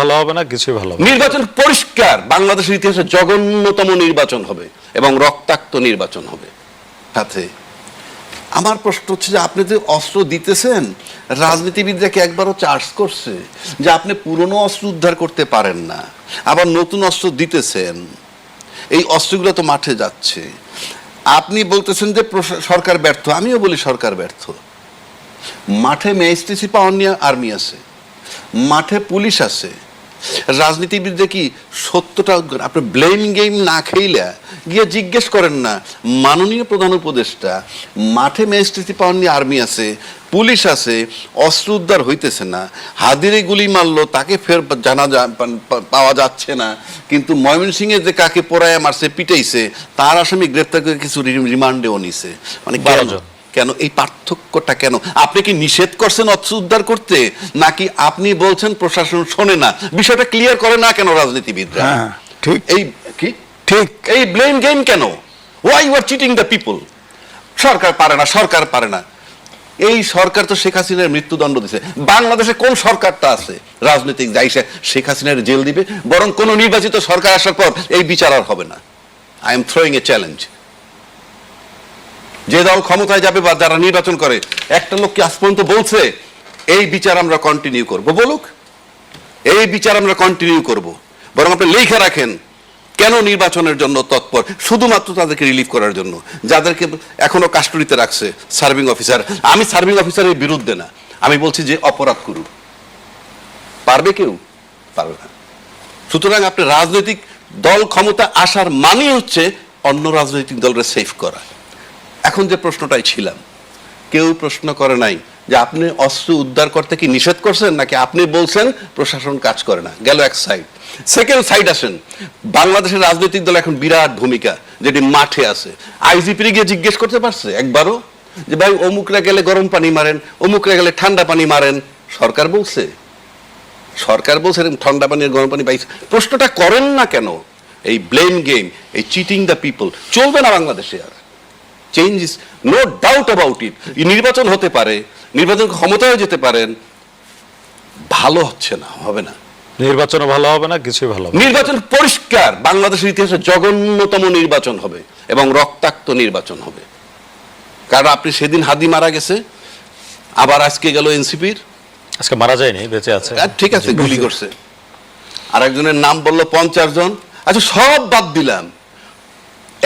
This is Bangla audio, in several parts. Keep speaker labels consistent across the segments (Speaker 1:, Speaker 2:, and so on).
Speaker 1: ভালো হবে না, কিছুই ভালো হবে না।
Speaker 2: নির্বাচন পরিষ্কার বাংলাদেশের ইতিহাসে জঘন্যতম নির্বাচন হবে এবং রক্তাক্ত নির্বাচন হবে। সাথে আমার প্রশ্ন হচ্ছে যে আপনি যে অস্ত্র দিতেছেন, রাজনীতিবিদরা কি একবারও চার্জ করছে যে আপনি পুরনো অস্ত্র উদ্ধার করতে পারেন না, আবার নতুন অস্ত্র দিতেছেন? এই অস্ত্রগুলো তো মাঠে যাচ্ছে। আপনি বলতেছেন যে সরকার ব্যর্থ, আমিও বলি সরকার ব্যর্থ। মাঠে ম্যাজিস্ট্রেসি পাওয়ার নিয়ে আর্মি আছে, মাঠে পুলিশ আছে। রাজনীতিবিদরা কি সত্যটা, আপনি ব্লেম গেম না খেইলে গিয়ে জিজ্ঞেস করেন না মাননীয় প্রধান উপদেষ্টা, মাঠে ম্যাজিস্ট্রেসি পাওয়ার নিয়ে আর্মি আছে, পুলিশ আছে, অস্ত্র উদ্ধার হইতেছে না, হাদিরে গুলি মারলো তাকে ফের পাওয়া যাচ্ছে না, কিন্তু ময়মনসিংহে যে কাকে পোড়ায় মারছে পিটাইছে তার আসামি গ্রেপ্তার করে কিছু রিমান্ডেও নিছে। মানে কেন এই পার্থক্যটা কেন? আপনি কি নিষেধ করছেন অস্ত্র উদ্ধার করতে, নাকি আপনি বলছেন প্রশাসন শোনে না? বিষয়টা ক্লিয়ার করে না কেন রাজনীতিবিদরা?
Speaker 3: ঠিক
Speaker 2: এই কি
Speaker 3: ঠিক
Speaker 2: এই ব্লেম গেম কেন? Why you are cheating the people? সরকার পারে না, সরকার পারে না। এই সরকার তো শেখ হাসিনার মৃত্যুদণ্ড দিছে। বাংলাদেশে কোন সরকারটা আছে রাজনৈতিক যাইছে শেখ হাসিনার জেল দিবে? বরং কোন নির্বাচিত সরকার আসার পর এই বিচার আর হবে না। I am throwing A challenge. যে দল ক্ষমতায় যাবে বা যারা নির্বাচন করে, একটা লোক কি আজ পর্যন্ত বলছে এই বিচার আমরা কন্টিনিউ করব? বলুক এই বিচার আমরা কন্টিনিউ করব। বরং আপনি লিখে রাখেন কেন নির্বাচনের জন্য তৎপর, শুধুমাত্র তাদেরকে রিলিফ করার জন্য, যাদেরকে এখনো কাস্টডিতে রাখছে সার্ভিং অফিসার। আমি সার্ভিং অফিসারের বিরুদ্ধে না, আমি বলছি যে অপরাধ করুক। পারবে কেউ? পারবে না। সুতরাং আপনি রাজনৈতিক দল ক্ষমতা আসার মানে হচ্ছে অন্য রাজনৈতিক দলকে সেফ করা। এখন যে প্রশ্নটাই ছিলাম, কেউ প্রশ্ন করে নাই যে আপনি অস্ত্র উদ্ধার করতে কি নিষেধ করছেন, নাকি আপনি বলছেন প্রশাসন কাজ করে না। গেল এক সাইড। সেকেন্ড সাইড আসেন, বাংলাদেশের রাজনৈতিক দল এখন বিরাট ভূমিকা, যেটি মাঠে আছে। আইজিপি গিয়ে জিজ্ঞেস করতে পারছে একবারও যে ভাই অমুকরা গেলে গরম পানি মারেন, অমুকরা গেলে ঠান্ডা পানি মারেন? সরকার বলছে? সরকার বলছে ঠান্ডা পানি আর গরম পানি পাইছে। প্রশ্নটা করেন না কেন? এই ব্লেম গেম, এই চিটিং দ্য পিপল চলবে না বাংলাদেশে। আর change is no doubt about it. নির্বাচন হতে পারে, নির্বাচন ক্ষমতায় যেতে পারেন, ভালো হচ্ছে না, হবে না।
Speaker 1: নির্বাচনও ভালো হবে না, কিছুই ভালো হবে না।
Speaker 2: নির্বাচন পরিষ্কার বাংলাদেশের ইতিহাসে জঘন্যতম নির্বাচন হবে এবং রক্তাক্ত নির্বাচন হবে। কারণ আপনি সেদিন হাদি মারা গেছে, আবার আজকে গেল এনসিপির,
Speaker 1: আজকে মারা যায়নি, বেঁচে আছে।
Speaker 2: ঠিক আছে, গুলি করছে। আর একজনের নাম বললো 50 জন। আচ্ছা সব বাদ দিলাম,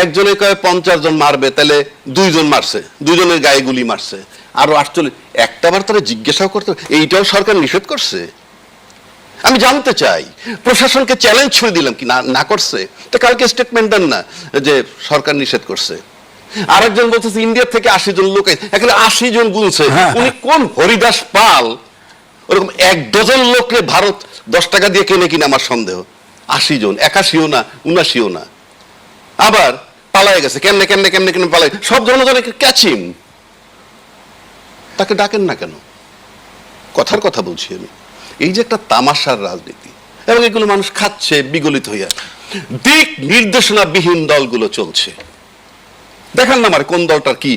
Speaker 2: একজনে কয় 50 জন মারবে, তাহলে 2 জন মারছে, 2 জনের গায়ে গুলি মারছে, আরো 48। একটাবার তারা জিজ্ঞাসাও করতে, এইটাও সরকার নিষেধ করছে? আমি জানতে চাই, প্রশাসনকে চ্যালেঞ্জ ছুঁয়ে দিলাম কি না করছে? তো কালকে স্টেটমেন্ট দেন না যে সরকার নিষেধ করছে। আরেকজন বলতেছে ইন্ডিয়া থেকে 80 জন লোক, এখানে 80 জন গুনছে। উনি কোন হরিদাস পাল? ওরকম 1 ডজন লোককে ভারত 10 টাকা দিয়ে কেনে কিনা আমার সন্দেহ। 80 জন, 81ও না, 79ও না। আবার পালায় গেছে, কেমনে কেমনে কেমনে কেমনে পালায়, সব জনগণকে ক্যাচিং। তাকে ডাকেন না কেন? কথার কথা বলছি আমি। এই যে একটা তামাশার রাজনীতি, এবং এগুলো মানুষ খাচ্ছে বিগলিত হইয়া। দিক নির্দেশনা বিহীন দলগুলো চলছে। দেখেন না আমার কোন দলটার কি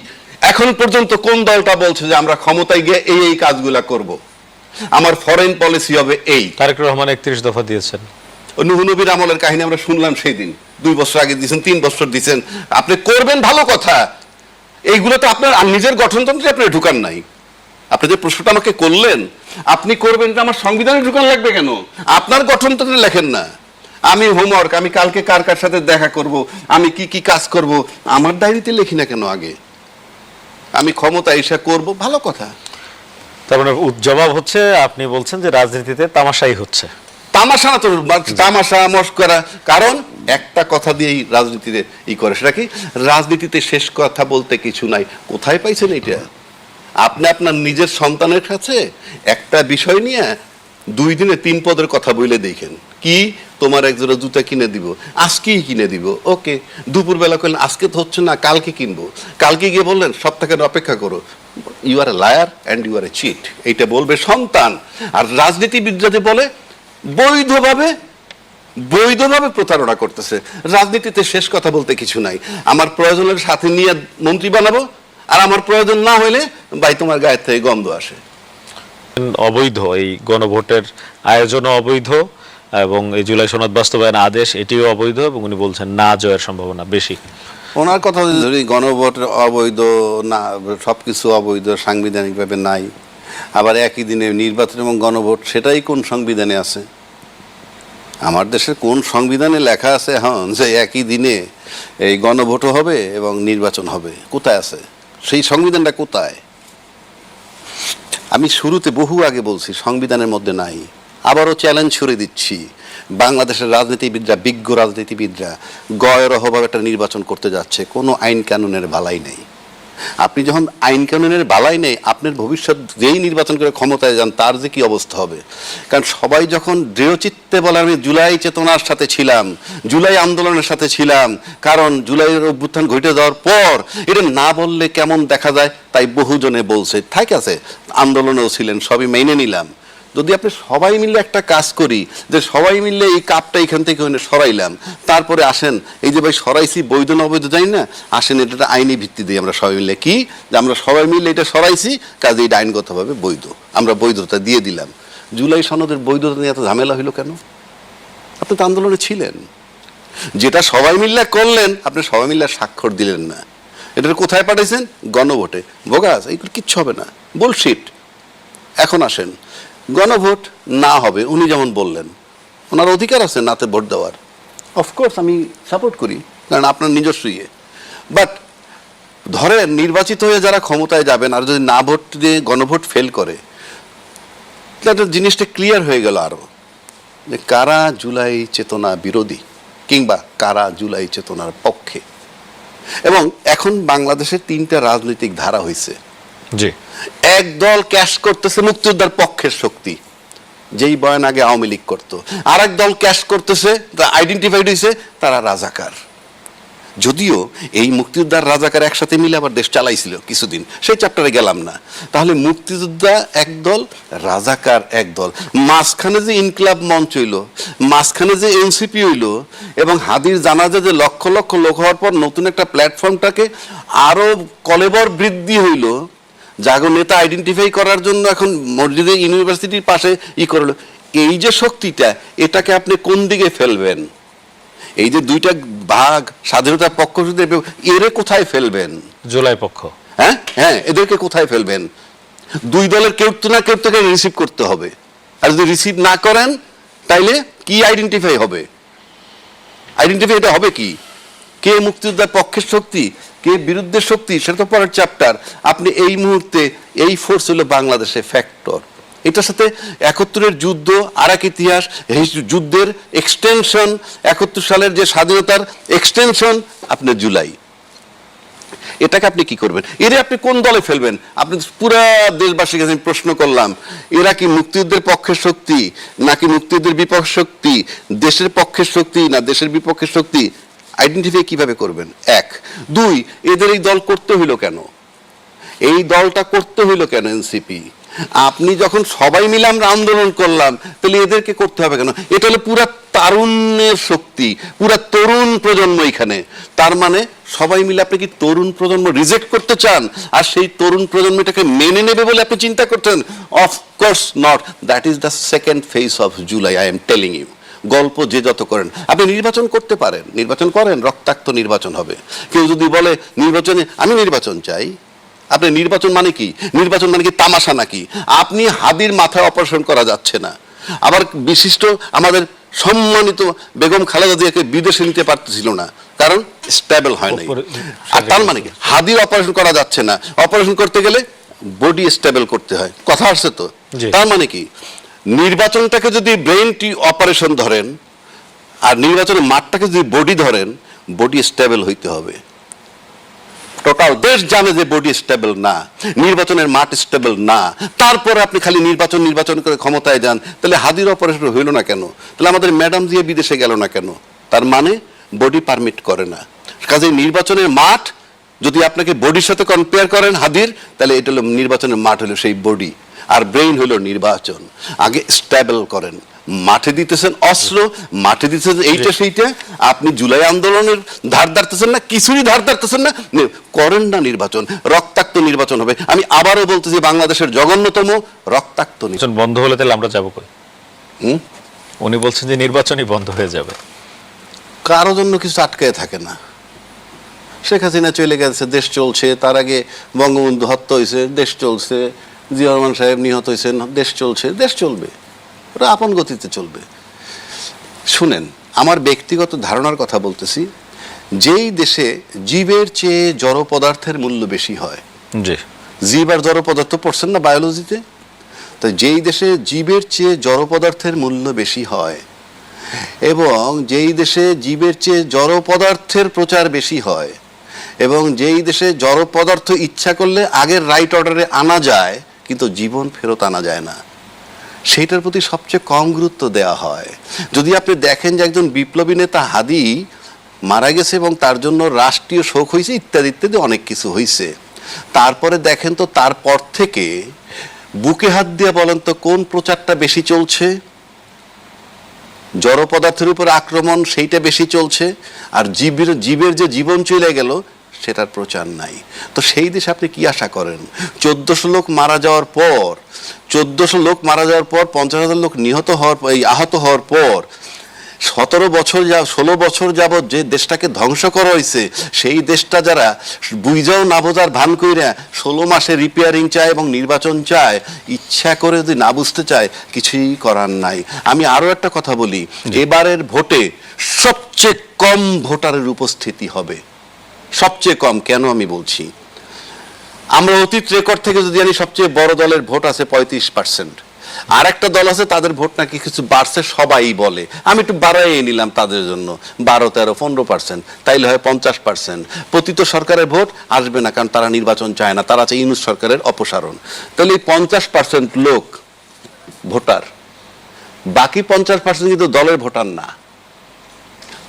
Speaker 2: এখন পর্যন্ত, কোন দলটা বলছে যে আমরা ক্ষমতায় গিয়ে এই এই কাজগুলা করব, আমার ফরেন পলিসি হবে এই।
Speaker 1: তারেক রহমান 31 দফা দিয়েছেন।
Speaker 2: নূহ নবীর আমলের কাহিনী আমরা শুনলাম সেই দিন। 2 বছর আগে দিয়েছেন, 3 বছর দিয়েছেন। আপনি করবেন ভালো কথা, এইগুলো তো আপনার নিজের গঠনতন্ত্রে আপনি ঢুকান নাই। আপনি যে প্রশ্নটা আমাকে করলেন, আপনি করবেন আমার সংবিধানে ঢুকান লাগবে কেন? আপনার গঠনতন্ত্রে লেখেন না আমি হোমওয়ার্ক, আমি কালকে কার কার সাথে দেখা করব, আমি কি কি কাজ করব, আমার ডায়েরিতে লিখি না কেন আগে? আমি ক্ষমতা এসে করব, ভালো কথা।
Speaker 1: তার মানে জবাব হচ্ছে, আপনি বলছেন যে রাজনীতিতে তামাশাই হচ্ছে।
Speaker 2: তামাশা না তো, তামাশা মস্করা। কারণ একটা কথা দিয়েই রাজনীতিতে করে, সেটা কি? রাজনীতিতে শেষ কথা বলতে কিছু নাই। কোথায় পাইছেন এটা? আপনি আপনার নিজের সন্তানের কাছে একটা বিষয় নিয়ে 2 দিনে 3 পদের কথা বলে দেখেন, কি তোমার একজোড়া জুতা কিনে দিব, আজকেই কিনে দিব। ওকে, দুপুরবেলা করলেন আজকে তো হচ্ছে না, কালকে কিনবো। কালকে গিয়ে বললেন সপ্তাহের অপেক্ষা করো। You are a liar and you are a cheat, এইটা বলবে সন্তান। আর রাজনীতিবিদরা যে বলে বৈধভাবে প্রতারণা করতেছে। রাজনীতিতে শেষ কথা বলতে কিছু নাই। আমার প্রয়োজনের সাথে নিয়ে মন্ত্রী বানাবো, আর আমার প্রয়োজন না হইলে ভাই তোমার গায়ের থেকে গন্ধ আসে।
Speaker 1: অবৈধ এই গণভোটের আয়োজনও অবৈধ, এবং এই জুলাই সনদ বাস্তবায়ন আদেশ এটিও অবৈধ, এবং উনি বলছেন না জয়ের সম্ভাবনা বেশি।
Speaker 3: ওনার কথা যদি গণভোট অবৈধ না, সবকিছু অবৈধ, সাংবিধানিকভাবে নাই, আবার একই দিনে নির্বাচন এবং গণভোট, সেটাই কোন সংবিধানে আছে? আমার দেশের কোন সংবিধানে লেখা আছে এখন যে একই দিনে এই গণভোটও হবে এবং নির্বাচন হবে? কোথায় আছে সেই সংবিধানটা? কোথায়? আমি শুরুতে বহু আগে বলছি সংবিধানের মধ্যে নাই। আবারও চ্যালেঞ্জ ছুড়ে দিচ্ছি, বাংলাদেশের রাজনীতিবিদরা, বিজ্ঞ রাজনীতিবিদরা গয়রহভাবে একটা নির্বাচন করতে যাচ্ছে, কোনো আইন কানুনের বালাই নেই। আপনি যখন আইন কানুনের বালাই নেই, আপনার ভবিষ্যৎ যেই নির্বাচন করে ক্ষমতায় যান তার যে কি অবস্থা হবে। কারণ সবাই যখন দৃঢ়চিত্তে বলে আমি জুলাই চেতনার সাথে ছিলাম, জুলাই আন্দোলনের সাথে ছিলাম, কারণ জুলাইয়ের অভ্যুত্থান ঘটে যাওয়ার পর এটা না বললে কেমন দেখা যায়, তাই বহুজনে বলছে, ঠিক আছে আন্দোলনেও ছিলেন, সবই মেনে নিলাম। যদি আপনি সবাই মিলে একটা কাজ করি, যে সবাই মিলে এই কাপটা এখান থেকে ওখানে সরাইলাম, তারপরে আসেন এই যে ভাই সরাইছি বৈধ না অবৈধ জানি না, আসেন এটা আইনি ভিত্তি দিই আমরা সবাই মিলে, কি যে আমরা সবাই মিলে এটা সরাইছি, কাজে এটা আইনগতভাবে বৈধ, আমরা বৈধতা দিয়ে দিলাম। জুলাই সনদের বৈধতা নিয়ে এত ঝামেলা হইলো কেন? আপনি তো আন্দোলনে ছিলেন, যেটা সবাই মিলে করলেন, আপনি সবাই মিলে স্বাক্ষর দিলেন না, এটার কোথায় পাঠাইছেন? গণভোটে। বোগাস, এইগুলো কিচ্ছু হবে না, বুলশিট। এখন আসেন, গণভোট না হবে, উনি যেমন বললেন, ওনার অধিকার আছে নাতে ভোট দেওয়ার, অফকোর্স আমি সাপোর্ট করি, কারণ আপনার নিজস্ব ইয়ে। বাট ধরেন নির্বাচিত হয়ে যারা ক্ষমতায় যাবেন আর যদি না ভোট দিয়ে গণভোট ফেল করে, তাহলে জিনিসটা ক্লিয়ার হয়ে গেল আরও, যে কারা জুলাই চেতনা বিরোধী কিংবা কারা জুলাই চেতনার পক্ষে। এবং এখন বাংলাদেশের তিনটা রাজনৈতিক ধারা হয়েছে।
Speaker 1: জি,
Speaker 3: এক দল ক্যাশ করতেছে মুক্তিযোদ্ধার পক্ষের শক্তি, যেই বয়ান আগে আওয়ামী লীগ করতো, আর এক দল ক্যাশ করতেছে, আইডেন্টিফাইড হয়েছে তারা রাজাকার। যদিও এই মুক্তিযোদ্ধার রাজাকার একসাথে মিলে আবার দেশ চালাইছিল কিছুদিন, সেই চ্যাপ্টারে গেলাম না। তাহলে মুক্তিযোদ্ধা একদল, রাজাকার একদল, মাঝখানে যে ইনকিলাব মঞ্চ হইল, মাঝখানে যে এনসিপি হইল, এবং হাদির জানাজা যে লক্ষ লক্ষ লোক হওয়ার পর নতুন একটা প্ল্যাটফর্মটাকে আরো কলেবর বৃদ্ধি হইল, জাগো নেতা আইডেন্টিফাই করার জন্য এখন মসজিদে ইউনিভার্সিটির পাশে করলো, এই যে শক্তিটা, এটাকে আপনি কোন দিকে ফেলবেন? এই যে দুইটা ভাগ, স্বাধীনতার পক্ষ, এরে কোথায় ফেলবেন?
Speaker 1: জুলাই পক্ষ,
Speaker 3: হ্যাঁ হ্যাঁ, এদেরকে কোথায় ফেলবেন? দুই দলের কেউ তো না কেউ থেকে রিসিভ করতে হবে, আর যদি রিসিভ না করেন তাইলে কি আইডেন্টিফাই হবে? আইডেন্টিফাই এটা হবে কি? কে মুক্তিযোদ্ধার পক্ষের শক্তি, কে বিরুদ্ধের শক্তি, সেটা তো পরের চ্যাপ্টার। আপনি এই মুহূর্তে এই ফোর্স হলো বাংলাদেশে ফ্যাক্টর। এটার সাথে 71-এর যুদ্ধ আর এক ইতিহাস, এই যুদ্ধের এক্সটেনশন, 71 সালের যে স্বাধীনতার এক্সটেনশন আপনার জুলাই, এটাকে আপনি কি করবেন? এরে আপনি কোন দলে ফেলবেন? আপনি পুরা দেশবাসীর কাছে প্রশ্ন করলাম, এরা কি মুক্তিযুদ্ধের পক্ষের শক্তি নাকি মুক্তিযুদ্ধের বিপক্ষ শক্তি, দেশের পক্ষের শক্তি না দেশের বিপক্ষের শক্তি? আইডেন্টিফাই কিভাবে করবেন? এক। দুই, এদের এই দল করতে হইল কেন? এই দলটা করতে হইল কেন এনসিপি? আপনি যখন সবাই মিলে আমরা আন্দোলন করলাম, তাহলে এদেরকে করতে হবে কেন? এটা হলো পুরা তারুণ্যের শক্তি, পুরা তরুণ প্রজন্ম এখানে। তার মানে সবাই মিলে আপনি কি তরুণ প্রজন্ম রিজেক্ট করতে চান? আর সেই তরুণ প্রজন্মটাকে মেনে নেবে বলে আপনি চিন্তা করতেন? Of course not. That is the second phase of July, I am telling you. গল্প যে যত করেন, আপনি নির্বাচন করতে পারেন, নির্বাচন করেন, রক্তাক্ত নির্বাচন হবে। কেউ যদি বলে নির্বাচনে আমি নির্বাচন চাই, আপনি নির্বাচন মানে কি? নির্বাচন মানে কি তামাশা নাকি? আপনি হাদির মাথায় অপারেশন করা যাচ্ছে না, আবার বিশিষ্ট আমাদের সম্মানিত বেগম খালেদা জিয়াকে বিদেশে নিতে পারতেছিল না, কারণ স্টেবল হয় নাই। আর তার মানে কি? হাদির অপারেশন করা যাচ্ছে না, অপারেশন করতে গেলে বডি স্টেবল করতে হয়, কথা আসছে তো? তার মানে কি? নির্বাচনটাকে যদি ব্রেন অপারেশন ধরেন আর নির্বাচনের মাঠটাকে যদি বডি ধরেন, বডি স্টেবল হইতে হবে। টোটাল দেশ জানে যে বডি স্টেবল না, নির্বাচনের মাঠ স্টেবল না, তারপরে আপনি খালি নির্বাচন নির্বাচন করে ক্ষমতায় যান, তাহলে হাদির অপারেশন হইল না কেন? তাহলে আমাদের ম্যাডাম দিয়ে বিদেশে গেল না কেন? তার মানে বডি পারমিট করে না। কাজে নির্বাচনের মাঠ যদি আপনাকে বডির সাথে কম্পেয়ার করেন হাদির, তাহলে এটা হলো নির্বাচনের মাঠ, হলো সেই বডি, আর ব্রেইন হলো নির্বাচন। আগে স্টেবল করেন, মাঠে দিতেছেন অস্ত্র, মাঠে দিতেছেন এইটা সেইটা, আপনি জুলাই আন্দোলনের ধার ধারতেছেন না, কিছুরই ধার ধারতেছেন না, করেন না নির্বাচন, রক্তাক্ত নির্বাচন হবে। আমি আবারও বলতেছি, বাংলাদেশের জঘন্যতম রক্তাক্ত
Speaker 1: নির্বাচন বন্ধ হলে তাহলে আমরা যাবো কই? উনি বলছেন যে নির্বাচনই বন্ধ হয়ে যাবে।
Speaker 3: কারোর জন্য কিছু আটকায় থাকে না। শেখ হাসিনা চলে গেছে, দেশ চলছে। তার আগে বঙ্গবন্ধু হত্যা হয়েছে, দেশ চলছে। জিয়া রহমান সাহেব নিহত হয়েছেন, দেশ চলছে। দেশ চলবে, ওটা আপন গতিতে চলবে। শুনেন, আমার ব্যক্তিগত ধারণার কথা বলতেছি। যেই দেশে জীবের চেয়ে জড় পদার্থের মূল্য বেশি হয়,
Speaker 1: জি,
Speaker 3: জীব আর জড় পদার্থ পড়ছেন না বায়োলজিতে, তো যেই দেশে জীবের চেয়ে জড় পদার্থের মূল্য বেশি হয় এবং যেই দেশে জীবের চেয়ে জড় পদার্থের প্রচার বেশি হয় এবং যেই দেশে জড় পদার্থ ইচ্ছা করলে আগের রাইট অর্ডারে আনা যায় কিন্তু জীবন ফেরত আনা যায় না, সেইটার প্রতি সবচেয়ে কম গুরুত্ব দেওয়া হয়। যদি আপনি দেখেন যে একজন বিপ্লবী নেতা হাদি মারা গেছে এবং তার জন্য রাষ্ট্রীয় শোক হয়েছে, ইত্যাদি ইত্যাদি অনেক কিছু হয়েছে, তারপরে দেখেন তো তারপর থেকে বুকে হাত দিয়ে বলেন তো কোন প্রচারটা বেশি চলছে? জড় পদার্থের উপর আক্রমণ, সেইটা বেশি চলছে। আর জীবের যে জীবন চলে গেল সেটার প্রচার নাই। তো সেই দেশে আপনি কি আশা করেন? 1400 লোক মারা যাওয়ার পর 50,000 লোক আহত হওয়ার পর 16 বছর যাবৎ যে দেশটাকে ধ্বংস করা হয়েছে, সেই দেশটা যারা বুঝাও না বোঝার ভান কইরা 16 মাসে রিপেয়ারিং চায় এবং নির্বাচন চায়, ইচ্ছা করে যদি না বুঝতে চায় কিছুই করার নাই। আমি আরো একটা কথা বলি, এবারের ভোটে সবচেয়ে কম ভোটারের উপস্থিতি হবে, সবচেয়ে কম। কেন আমি বলছি? আমরা অতীত রেকর্ড থেকে যদি জানি সবচেয়ে বড় দলের ভোট আছে 35%, আর একটা দল আছে তাদের ভোট নাকি কিছু বাড়ছে, সবাই বলে। আমি একটু বাড়াই নিলাম তাদের জন্য, 12, 13, 15%, তাইলে হয় 50%। পতিত সরকারের ভোট আসবে না, কারণ তারা নির্বাচন চায় না, তারা চায় ইউনূস সরকারের অপসারণ। তাহলে এই 50% লোক ভোটার, বাকি 50% কিন্তু দলের ভোটার না।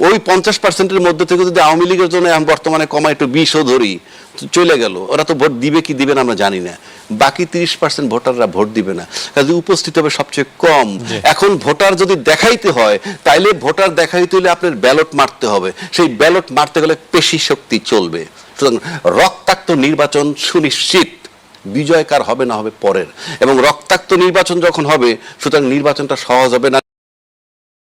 Speaker 3: ওই 50%-এর মধ্যে থেকে যদি আওয়ামী লীগের জন্য বর্তমানে কমা একটু 20ও ধরি, চলে গেল, ওরা তো ভোট দিবে কি দিবে না আমরা জানি না। বাকি 30% ভোটাররা ভোট দিবে না, কাজে উপস্থিত হবে সবচেয়ে কম। এখন ভোটার যদি দেখাইতে হয়, তাইলে ভোটার দেখাইতে হলে আপনার ব্যালট মারতে হবে। সেই ব্যালট মারতে গেলে পেশি শক্তি চলবে। সুতরাং রক্তাক্ত নির্বাচন সুনিশ্চিত, বিজয় কার হবে না হবে পরের। এবং রক্তাক্ত নির্বাচন যখন হবে, সুতরাং নির্বাচনটা সহজ হবে না।